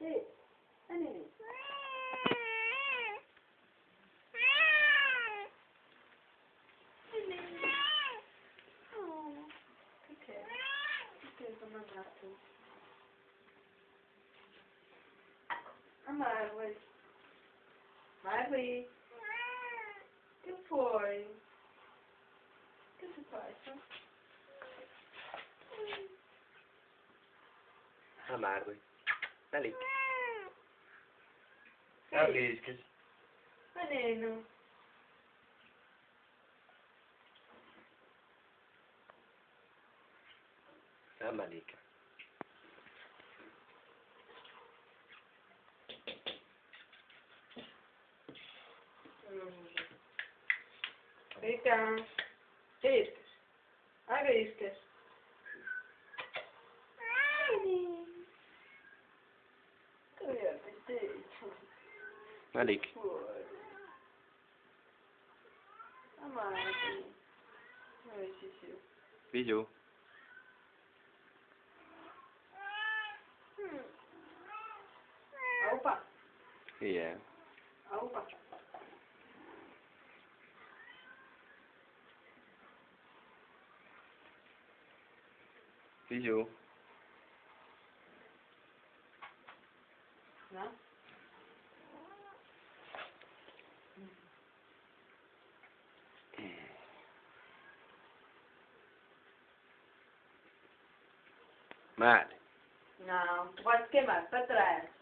Ei, neném. Oh, o que é? O que é, dona Gata? A Marley. Marley. O que foi? O que se passa? A marley. Ali. Que A isso? riscas. Menino. A manica. Riscas. Riscas. Ai, riscas. Cadê a petite? Manica. Foi. A Marley. Ai, xixi. Biju. Opa. Yeah. Opa. Biju. Né? Marley. Não, tu vai se queimar para trás.